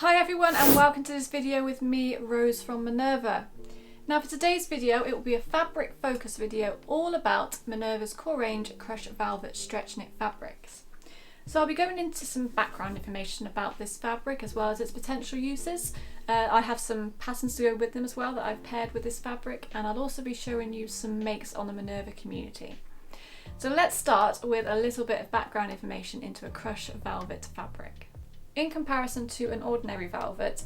Hi everyone and welcome to this video with me, Rose from Minerva. Now for today's video it will be a fabric focus video all about Minerva's Core Range Crushed Velvet Stretch Knit fabrics. So I'll be going into some background information about this fabric as well as its potential uses. I have some patterns to go with them as well that I've paired with this fabric, and I'll also be showing you some makes on the Minerva community. So let's start with a little bit of background information into a crushed velvet fabric. In comparison to an ordinary velvet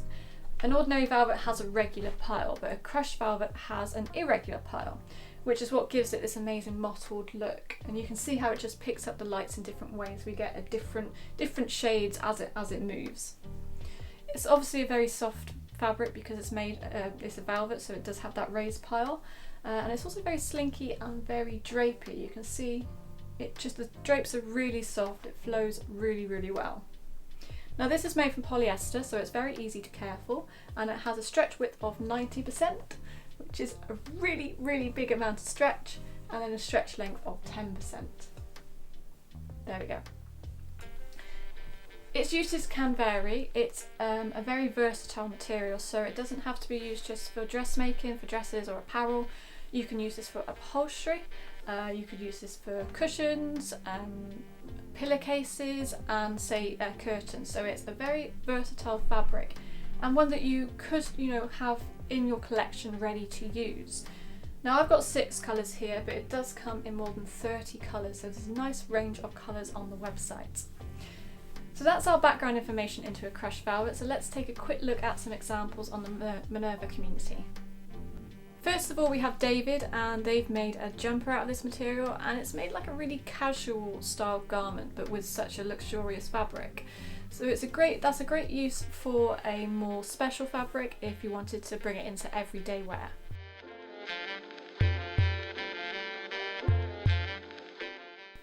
has a regular pile, but a crushed velvet has an irregular pile, which is what gives it this amazing mottled look. And you can see how it just picks up the lights in different ways. We get a different shades as it moves. It's obviously a very soft fabric because it's a velvet, so it does have that raised pile, and it's also very slinky and very drapey. You can see the drapes are really soft. It flows really well. Now this is made from polyester, so it's very easy to care for, and it has a stretch width of 90%, which is a really big amount of stretch, and then a stretch length of 10%. There we go. Its uses can vary. It's a very versatile material, so it doesn't have to be used just for dressmaking, for dresses or apparel. You can use this for upholstery, you could use this for cushions, pillowcases and say curtains. So it's a very versatile fabric and one that you could have in your collection ready to use. Now I've got 6 colours here, but it does come in more than 30 colours, so there's a nice range of colours on the website. So that's our background information into a crushed velvet, so let's take a quick look at some examples on the Minerva community. First of all, we have David, and they've made a jumper out of this material, and it's made like a really casual style garment but with such a luxurious fabric. So that's a great use for a more special fabric if you wanted to bring it into everyday wear.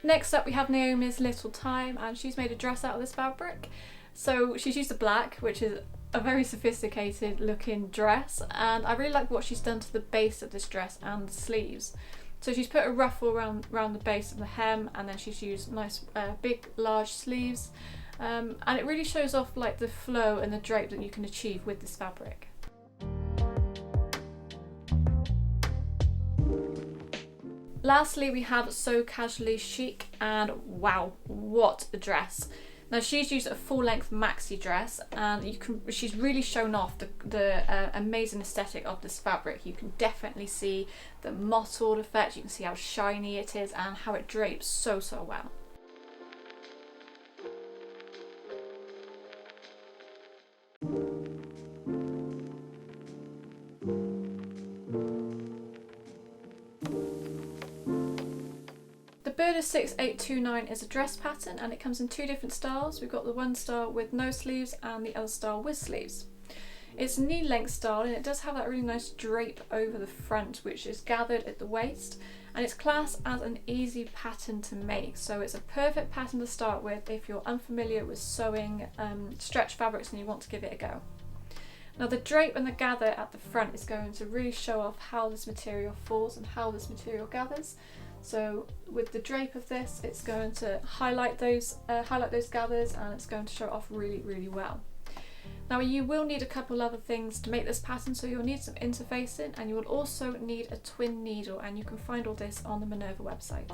Next up we have Naomi's Little Time, and she's made a dress out of this fabric. So she's used the black, which is a very sophisticated looking dress, and I really like what she's done to the base of this dress and the sleeves. So she's put a ruffle around the base of the hem, and then she's used nice big large sleeves, and it really shows off like the flow and the drape that you can achieve with this fabric. Lastly we have So Casually Chic, and wow, what a dress! Now she's used a full-length maxi dress, and she's really shown off the amazing aesthetic of this fabric. You can definitely see the mottled effect, you can see how shiny it is and how it drapes so well. The Burda 6829 is a dress pattern, and it comes in 2 different styles. We've got the one style with no sleeves and the other style with sleeves. It's a knee length style, and it does have that really nice drape over the front which is gathered at the waist, and it's classed as an easy pattern to make. So it's a perfect pattern to start with if you're unfamiliar with sewing stretch fabrics and you want to give it a go. Now the drape and the gather at the front is going to really show off how this material falls and how this material gathers. So with the drape of this, it's going to highlight those gathers, and it's going to show off really well. Now you will need a couple other things to make this pattern, so you'll need some interfacing, and you will also need a twin needle, and you can find all this on the Minerva website.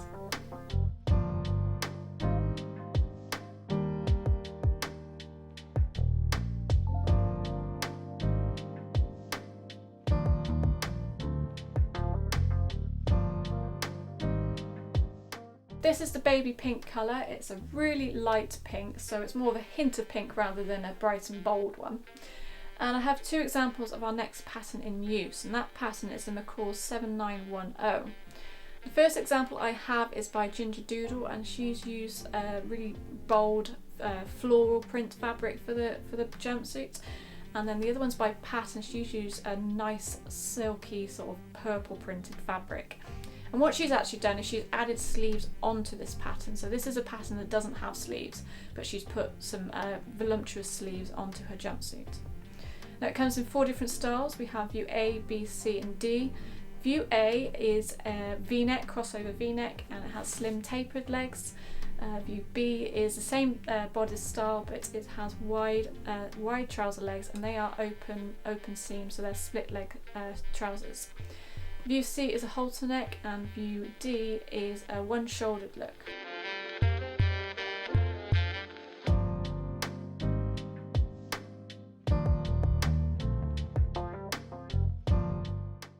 This is the baby pink colour. It's a really light pink, so it's more of a hint of pink rather than a bright and bold one. And I have 2 examples of our next pattern in use, and that pattern is the McCalls 7910. The first example I have is by Ginger Doodle, and she's used a really bold floral print fabric for the jumpsuit. And then the other one's by Pat, and she's used a nice silky sort of purple printed fabric. And what she's actually done is she's added sleeves onto this pattern. So this is a pattern that doesn't have sleeves, but she's put some voluptuous sleeves onto her jumpsuit. Now it comes in 4 different styles. We have view A, B, C and D. View A is a V-neck, crossover V-neck, and it has slim tapered legs. View B is the same bodice style, but it has wide trouser legs, and they are open seam, so they're split leg trousers. View C is a halter neck, and View D is a one-shouldered look.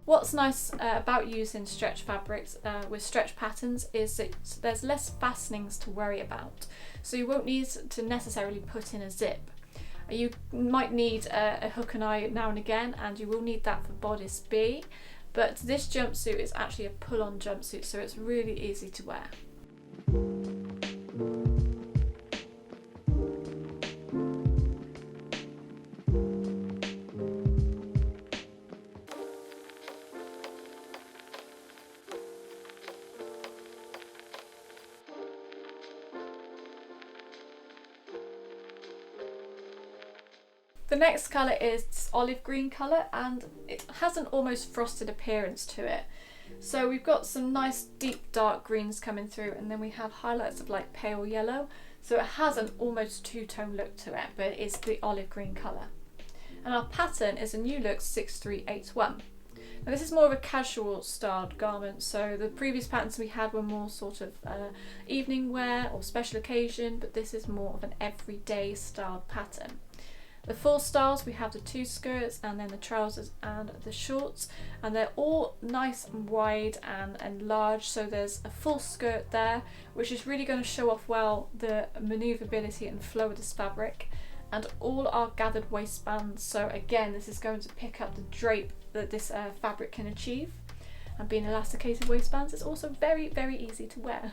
What's nice about using stretch fabrics with stretch patterns is that there's less fastenings to worry about. So you won't need to necessarily put in a zip. You might need a hook and eye now and again, and you will need that for bodice B, but this jumpsuit is actually a pull-on jumpsuit, so it's really easy to wear. The next colour is olive green colour, and it has an almost frosted appearance to it. So we've got some nice deep dark greens coming through, and then we have highlights of like pale yellow. So it has an almost two-tone look to it, but it's the olive green colour. And our pattern is a New Look 6381. Now this is more of a casual styled garment, so the previous patterns we had were more sort of evening wear or special occasion, but this is more of an everyday styled pattern. The full styles, we have the two skirts and then the trousers and the shorts, and they're all nice and wide and large, so there's a full skirt there, which is really going to show off well the manoeuvrability and flow of this fabric, and all are gathered waistbands, so again this is going to pick up the drape that this fabric can achieve, and being elasticated waistbands, it's also very, very easy to wear.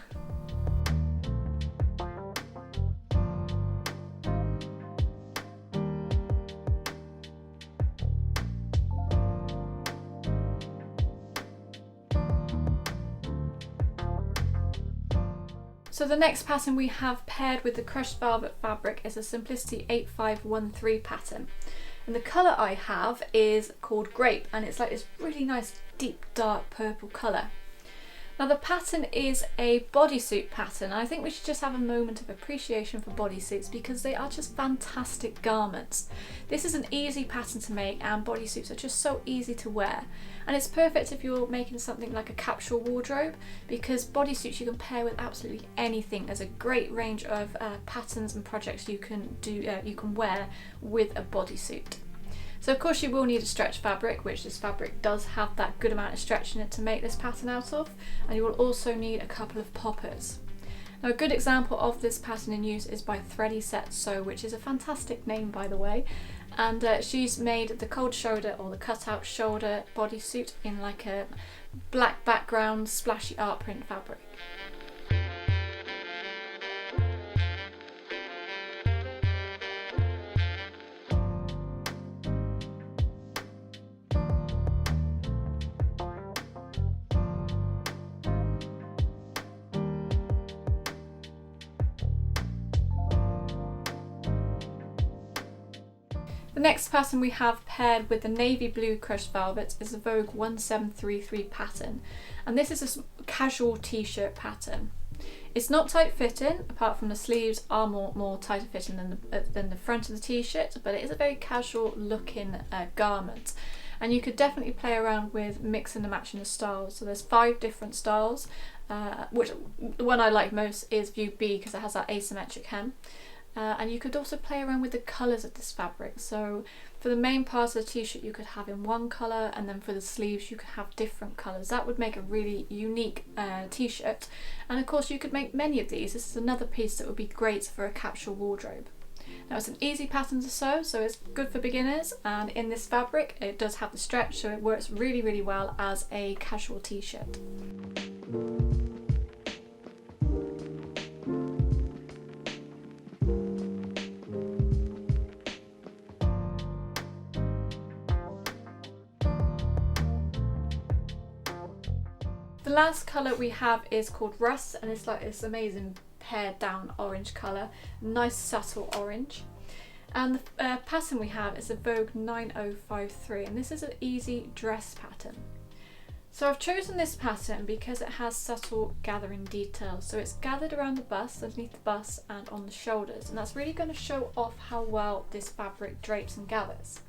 So the next pattern we have paired with the crushed velvet fabric is a Simplicity 8513 pattern. And the colour I have is called Grape, and it's like this really nice deep dark purple colour. Now the pattern is a bodysuit pattern. I think we should just have a moment of appreciation for bodysuits because they are just fantastic garments. This is an easy pattern to make, and bodysuits are just so easy to wear. And it's perfect if you're making something like a capsule wardrobe, because bodysuits you can pair with absolutely anything. There's a great range of patterns and projects you can do, you can wear with a bodysuit. So of course you will need a stretch fabric, which this fabric does have that good amount of stretch in it to make this pattern out of, and you will also need a couple of poppers. Now a good example of this pattern in use is by Thready Set Sew, which is a fantastic name by the way, and she's made the cold shoulder or the cutout shoulder bodysuit in like a black background splashy art print fabric. The next pattern we have paired with the navy blue crushed velvet is the Vogue 1733 pattern, and this is a casual t-shirt pattern. It's not tight fitting, apart from the sleeves are more tighter fitting than the front of the t-shirt, but it is a very casual looking garment, and you could definitely play around with mixing and matching the styles. So there's 5 different styles, which the one I like most is View B because it has that asymmetric hem. And you could also play around with the colours of this fabric. So for the main part of the t-shirt you could have in one colour, and then for the sleeves you could have different colours. That would make a really unique t-shirt, and of course you could make many of these. This is another piece that would be great for a capsule wardrobe. Now it's an easy pattern to sew, so it's good for beginners, and in this fabric it does have the stretch, so it works really, really well as a casual t-shirt. The last colour we have is called Rust, and it's like this amazing pared down orange colour, nice subtle orange. And the pattern we have is a Vogue 9053, and this is an easy dress pattern. So I've chosen this pattern because it has subtle gathering details. So it's gathered around the bust, underneath the bust and on the shoulders, and that's really going to show off how well this fabric drapes and gathers.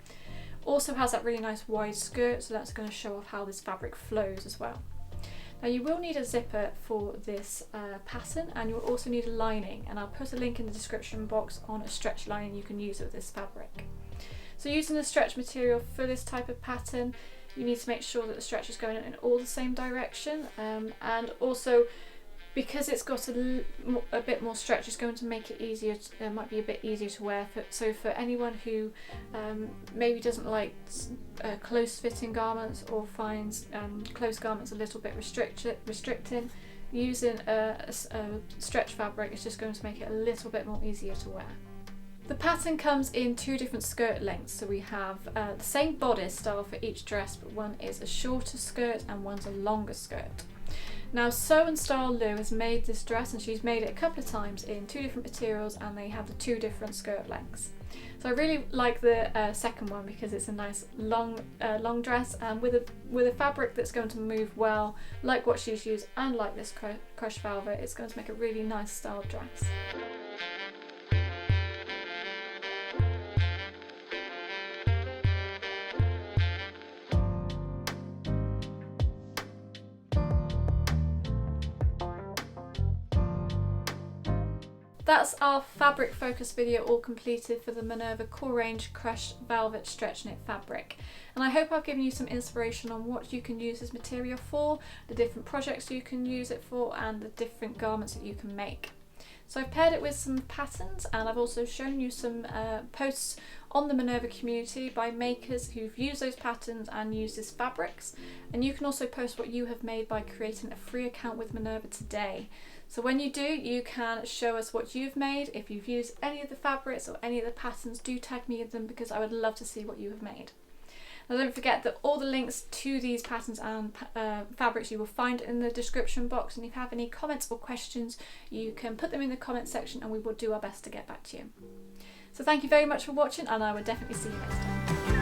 Also has that really nice wide skirt, so that's going to show off how this fabric flows as well. Now you will need a zipper for this pattern, and you'll also need a lining, and I'll put a link in the description box on a stretch lining you can use with this fabric. So using the stretch material for this type of pattern, you need to make sure that the stretch is going in all the same direction, and also because it's got a bit more stretch, it's going to make it easier, might be a bit easier to wear. So for anyone who maybe doesn't like close fitting garments or finds close garments a little bit restricting, using a stretch fabric is just going to make it a little bit more easier to wear. The pattern comes in two different skirt lengths, so we have the same bodice style for each dress, but one is a shorter skirt and one's a longer skirt. Now Sew and Style Lou has made this dress, and she's made it a couple of times in two different materials, and they have the two different skirt lengths. So I really like the second one because it's a nice long dress, and with a fabric that's going to move well, like what she's used and like this crushed velvet, it's going to make a really nice styled dress. That's our fabric focus video all completed for the Minerva Core Range crushed velvet stretch knit fabric. And I hope I've given you some inspiration on what you can use this material for, the different projects you can use it for, and the different garments that you can make. So I've paired it with some patterns, and I've also shown you some posts on the Minerva community by makers who've used those patterns and used these fabrics. And you can also post what you have made by creating a free account with Minerva today. So when you do, you can show us what you've made. If you've used any of the fabrics or any of the patterns, do tag me in them because I would love to see what you have made. Now don't forget that all the links to these patterns and fabrics you will find in the description box, and if you have any comments or questions you can put them in the comment section and we will do our best to get back to you. So thank you very much for watching, and I will definitely see you next time.